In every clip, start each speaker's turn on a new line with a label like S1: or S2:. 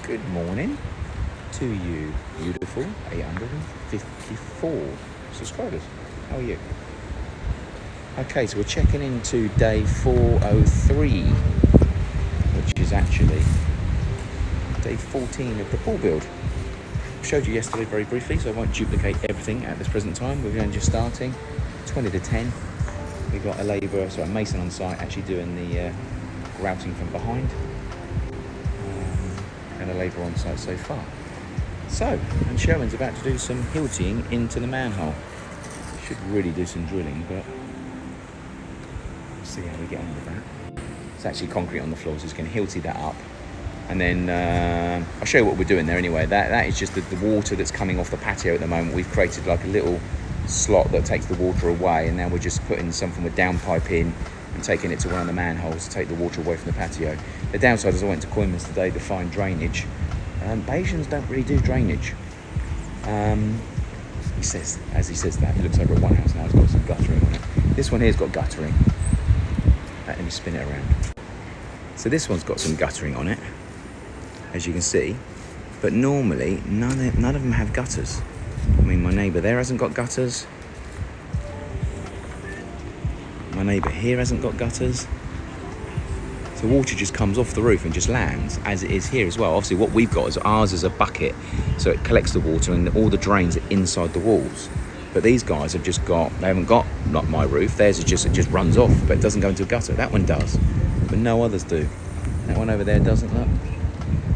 S1: Good morning to you, beautiful 854 subscribers. How are you? Okay, so we're checking into day 403, which is actually day 14 of the pool build. I showed you yesterday very briefly, so I won't duplicate everything at this present time. We're only just starting, 20 to 10. We've got a mason on site actually doing the grouting from behind. And a labourer on site so far. And Sherman's about to do some hilting into the manhole. Should really do some drilling, but we'll see how we get on with that. It's actually concrete on the floor, so he's going to hilty that up. And then I'll show you what we're doing there anyway. That is just the water that's coming off the patio at the moment. We've created like a little slot that takes the water away, and now we're just putting something with downpipe in and taking it to one of the manholes to take the water away from the patio. The downside is I went to Coinman's today to find drainage. Bayesians don't really do drainage. He says that. He looks over at one house now, it's got some guttering on it. This one here's got guttering. Let me spin it around. So this one's got some guttering on it, as you can see. But normally, none of them have gutters. I mean, my neighbour there hasn't got gutters. My neighbour here hasn't got gutters. So water just comes off the roof and just lands, as it is here as well. Obviously what we've got is ours is a bucket, so it collects the water and all the drains are inside the walls. But these guys have just got, they haven't got, not my roof, theirs is just, it just runs off, but it doesn't go into a gutter. That one does, but no others do. That one over there doesn't, look.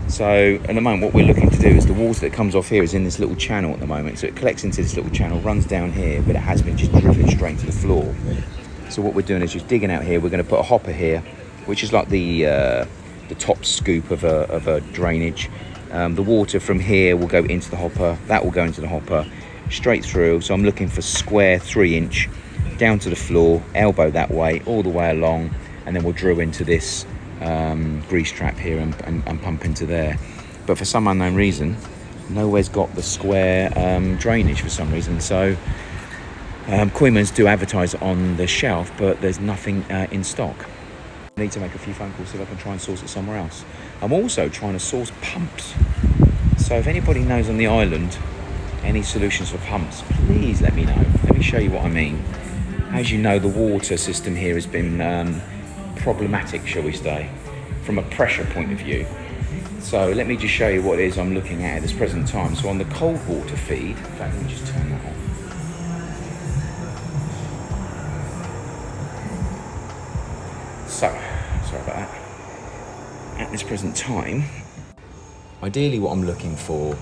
S1: So at the moment what we're looking to do is the water that comes off here is in this little channel at the moment. So it collects into this little channel, runs down here, but it has been just driven straight to the floor. So what we're doing is just digging out here. We're going to put a hopper here, which is like the top scoop of a drainage. The water from here will go into the hopper. That will go into the hopper straight through. So I'm looking for square 3-inch down to the floor, elbow that way, all the way along, and then we'll drill into this grease trap here and pump into there. But for some unknown reason, nowhere's got the square drainage for some reason. So Coinman's do advertise on the shelf, but there's nothing in stock. I need to make a few phone calls, see if I can try and source it somewhere else. I'm also trying to source pumps. So if anybody knows on the island any solutions for pumps, please let me know. Let me show you what I mean. As you know, the water system here has been problematic, shall we say, from a pressure point of view. So let me just show you what it is I'm looking at this present time. So on the cold water feed, in fact, let me just turn that off. So, sorry about that. At this present time, ideally what I'm looking for,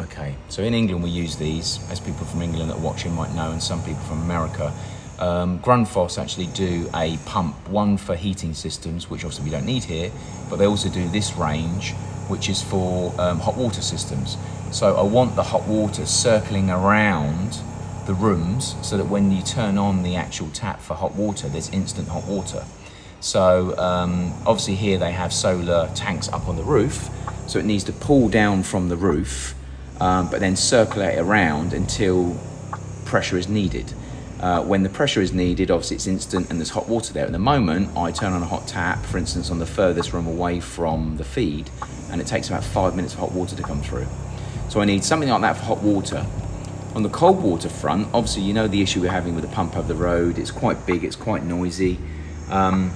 S1: okay, so in England we use these, as people from England that are watching might know, and some people from America. Grundfos actually do a pump, one for heating systems, which obviously we don't need here, but they also do this range, which is for hot water systems. So I want the hot water circling around the rooms so that when you turn on the actual tap for hot water, there's instant hot water. So obviously here they have solar tanks up on the roof, so it needs to pull down from the roof, but then circulate around until pressure is needed. When the pressure is needed, obviously it's instant and there's hot water there. At the moment, I turn on a hot tap, for instance, on the furthest room away from the feed, and it takes about 5 minutes for hot water to come through. So I need something like that for hot water. On the cold water front, obviously you know the issue we're having with the pump over the road. It's quite big, it's quite noisy. I'm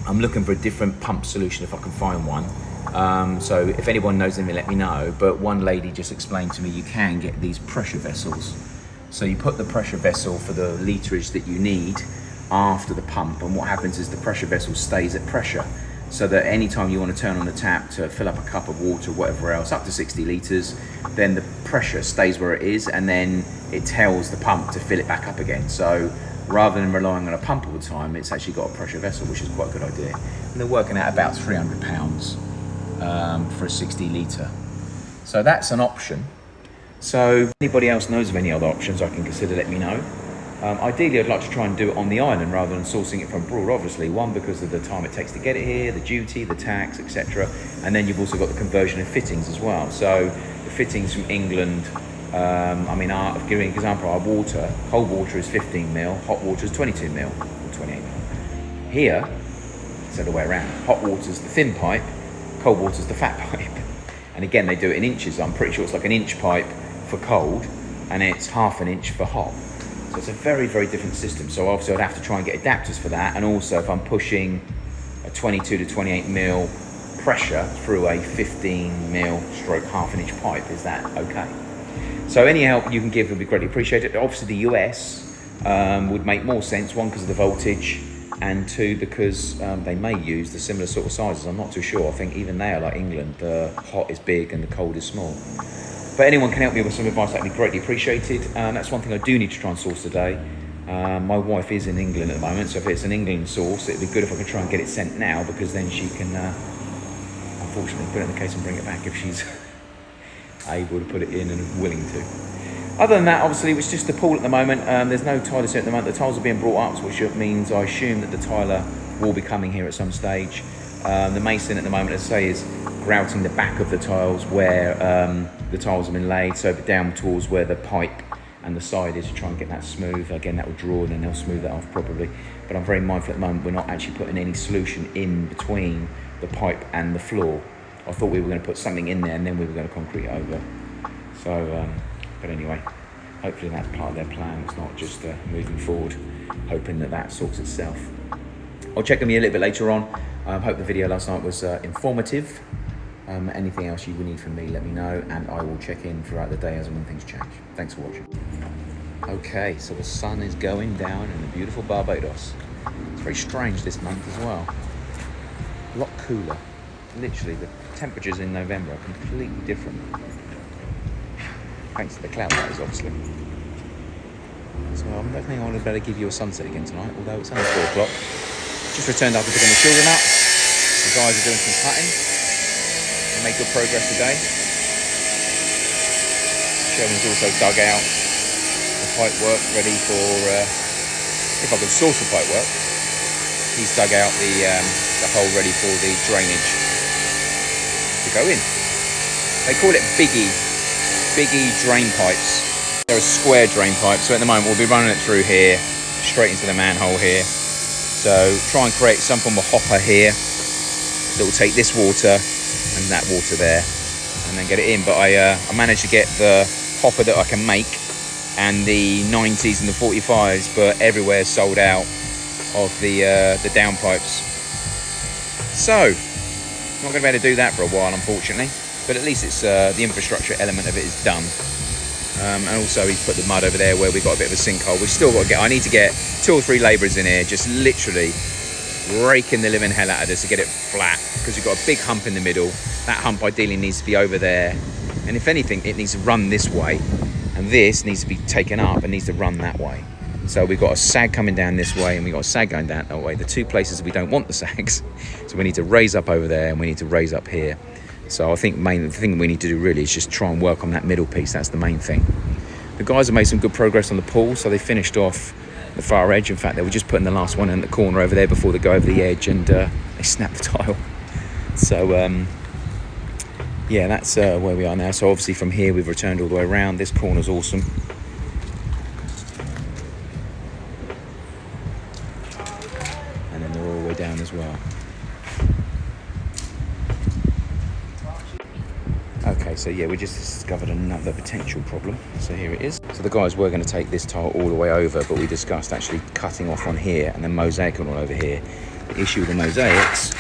S1: looking for a different pump solution if I can find one. So if anyone knows them, let me know. But one lady just explained to me you can get these pressure vessels. So you put the pressure vessel for the literage that you need after the pump, and what happens is the pressure vessel stays at pressure, so that anytime you want to turn on the tap to fill up a cup of water, whatever else, up to 60 litres, then the pressure stays where it is, and then it tells the pump to fill it back up again. So rather than relying on a pump all the time, it's actually got a pressure vessel, which is quite a good idea. And they're working at about £300 for a 60 litre. So that's an option. So if anybody else knows of any other options I can consider, let me know. Ideally, I'd like to try and do it on the island rather than sourcing it from abroad, obviously. One, because of the time it takes to get it here, the duty, the tax, etc. And then you've also got the conversion of fittings as well. So the fittings from England, I'll give you an example. Our water, cold water is 15 mil, hot water is 22 mil, or 28 mil. Here, it's the other way around. Hot water is the thin pipe, cold water's the fat pipe. And again, they do it in inches. I'm pretty sure it's like an inch pipe for cold, and it's half an inch for hot. So it's a very, very different system. So obviously I'd have to try and get adapters for that. And also if I'm pushing a 22 to 28 mil pressure through a 15 mil stroke half an inch pipe, is that okay? So any help you can give would be greatly appreciated. Obviously the US would make more sense, one because of the voltage, and two because they may use the similar sort of sizes. I'm not too sure. I think even they are like England. The hot is big and the cold is small. But anyone can help me with some advice, that'd be greatly appreciated. That's one thing I do need to try and source today. My wife is in England at the moment, so if it's an England source, it'd be good if I could try and get it sent now, because then she can, unfortunately, put it in the case and bring it back if she's able to put it in and willing to. Other than that, obviously, it's just the pool at the moment. There's no tilers here at the moment. The tiles are being brought up, which means I assume that the tiler will be coming here at some stage. The mason at the moment, as I say, is grouting the back of the tiles where the tiles have been laid, so down towards where the pipe and the side is, to try and get that smooth. Again, that will draw and then they'll smooth that off probably. But I'm very mindful at the moment we're not actually putting any solution in between the pipe and the floor. I thought we were going to put something in there and then we were going to concrete it over. So, but anyway, hopefully that's part of their plan. It's not just moving forward, hoping that that sorts itself. I'll check on you a little bit later on. Hope the video last night was informative. Anything else you would need from me, let me know, and I will check in throughout the day as and when things change. Thanks for watching. Okay, so the sun is going down in the beautiful Barbados. It's very strange this month as well. A lot cooler. Literally, the temperatures in November are completely different. Thanks to the cloud, that is, obviously. So I don't think I would better give you a sunset again tonight, although it's only 4 o'clock. Just returned after picking the children up. The guys are doing some cutting. They made good progress today. Sherman's also dug out the pipe work ready for, if I could source the pipe work, he's dug out the hole ready for the drainage to go in. They call it biggie drain pipes. They're a square drain pipe, so at the moment we'll be running it through here, straight into the manhole here. So try and create some form of hopper here that will take this water and that water there and then get it in. But I managed to get the hopper that I can make and the 90s and the 45s, but everywhere sold out of the downpipes. So not going to be able to do that for a while, unfortunately, but at least it's the infrastructure element of it is done. And also he's put the mud over there where we've got a bit of a sinkhole. We've still got to I need to get 2 or 3 labourers in here, just literally raking the living hell out of this to get it flat, because we've got a big hump in the middle. That hump ideally needs to be over there, and if anything it needs to run this way, and this needs to be taken up and needs to run that way. So we've got a sag coming down this way and we've got a sag going down that way, the 2 places we don't want the sags. So we need to raise up over there and we need to raise up here. So I think the thing we need to do really is just try and work on that middle piece. That's the main thing. The guys have made some good progress on the pool, so they finished off the far edge. In fact, they were just putting the last one in the corner over there before they go over the edge, and they snapped the tile. So yeah, that's where we are now. So obviously from here we've returned all the way around. This corner's awesome. And then they're all the way down as well. Okay, so yeah, we just discovered another potential problem. So here it is. So the guys were going to take this tile all the way over, but we discussed actually cutting off on here and then mosaicing all over here. The issue with the mosaics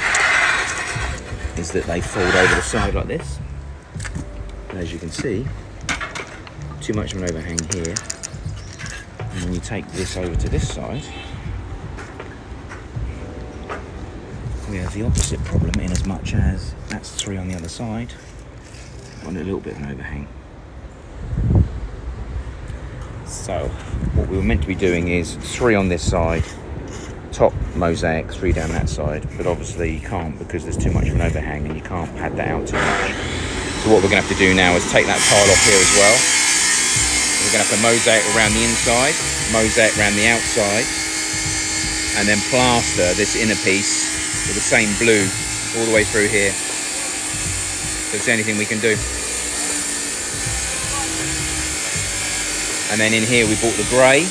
S1: is that they fold over the side like this. And as you can see, too much of an overhang here. And when you take this over to this side, we have the opposite problem, in as much as that's 3 on the other side. On a little bit of an overhang. So what we were meant to be doing is 3 on this side, top mosaic, 3 down that side, but obviously you can't because there's too much of an overhang and you can't pad that out too much. So what we're going to have to do now is take that tile off here as well. We're going to have to mosaic around the inside, mosaic around the outside, and then plaster this inner piece with the same blue all the way through here. So it's the only thing we can do. And then in here we bought the grey.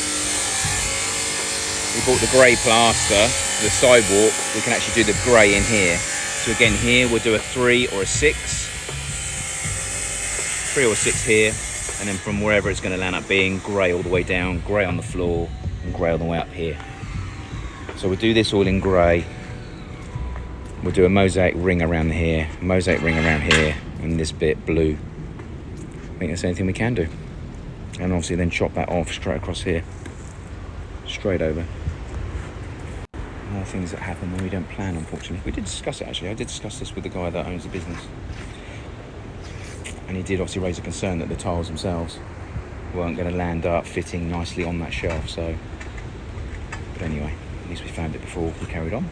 S1: We bought the grey plaster for the sidewalk. We can actually do the grey in here. So again here we'll do a 3 or a 6. 3 or 6 here, and then from wherever it's going to land up being, grey all the way down, grey on the floor, and grey all the way up here. So we'll do this all in grey. We'll do a mosaic ring around here, mosaic ring around here, and this bit blue. I think that's the only thing we can do. And obviously then chop that off straight across here, straight over. More things that happen when we don't plan, unfortunately. We did discuss it actually. I did discuss this with the guy that owns the business. And he did obviously raise a concern that the tiles themselves weren't going to land up fitting nicely on that shelf. So, but anyway, at least we found it before we carried on.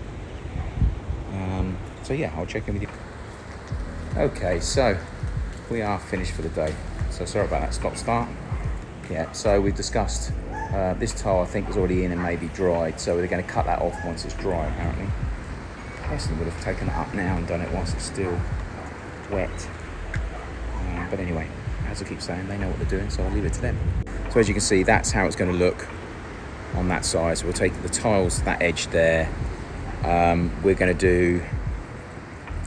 S1: So yeah, I'll check in with you. Okay, so we are finished for the day. So sorry about that stop-start. Yeah, so we've discussed this tile I think is already in and maybe dried, so we're going to cut that off once it's dry apparently. Personally would have taken it up now and done it whilst it's still wet. But anyway, as I keep saying, they know what they're doing, so I'll leave it to them. So as you can see, that's how it's going to look on that side. So we'll take the tiles, that edge there. We're going to do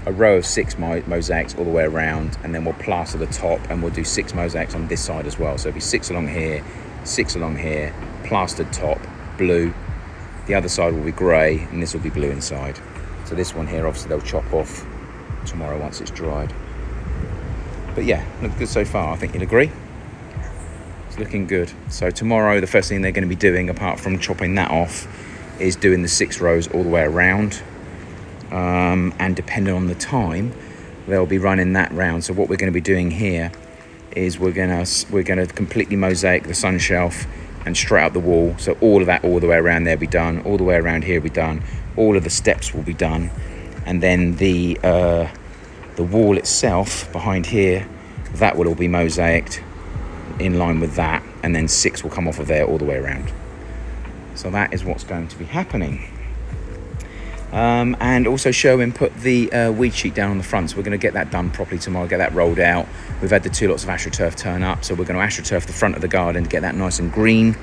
S1: a row of 6 mosaics all the way around, and then we'll plaster the top, and we'll do 6 mosaics on this side as well. So it'll be 6 along here, 6 along here, plastered top, blue. The other side will be grey, and this will be blue inside. So this one here, obviously they'll chop off tomorrow once it's dried. But yeah, looks good so far, I think you'll agree. It's looking good. So tomorrow, the first thing they're going to be doing, apart from chopping that off, is doing the 6 rows all the way around. And depending on the time, they'll be running that round. So what we're going to be doing here is we're going to completely mosaic the sun shelf and straight up the wall. So all of that all the way around there will be done. All the way around here will be done. All of the steps will be done. And then the wall itself behind here, that will all be mosaiced in line with that. And then 6 will come off of there all the way around. So that is what's going to be happening. And also Sherwin put the weed sheet down on the front, so we're going to get that done properly tomorrow, get that rolled out. We've had the 2 lots of AstroTurf turn up, so we're going to AstroTurf the front of the garden to get that nice and green.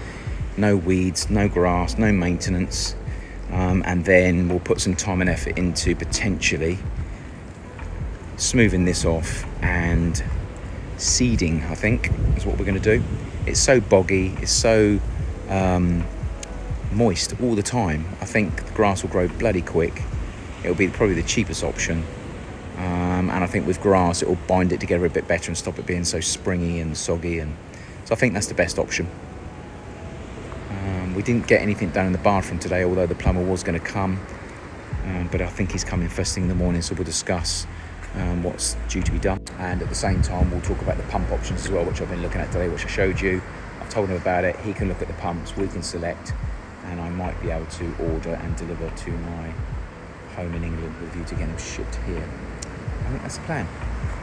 S1: No weeds, no grass, no maintenance. And then we'll put some time and effort into potentially smoothing this off and seeding, I think, is what we're going to do. It's so boggy, it's so moist all the time. I think the grass will grow bloody quick. It'll be probably the cheapest option, and I think with grass it will bind it together a bit better and stop it being so springy and soggy, and so I think that's the best option. We didn't get anything done in the bathroom today, although the plumber was going to come, but I think he's coming first thing in the morning, so we'll discuss what's due to be done, and at the same time we'll talk about the pump options as well, which I've been looking at today, which I showed you. I've told him about it. He can look at the pumps, we can select, and I might be able to order and deliver to my home in England with a view to getting them shipped here. I think that's the plan.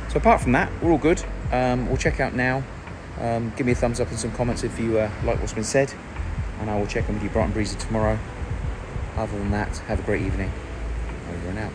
S1: So apart from that, we're all good. We'll check out now. Give me a thumbs up and some comments if you like what's been said, and I will check in with you bright and breezy tomorrow. Other than that, have a great evening. Over and out.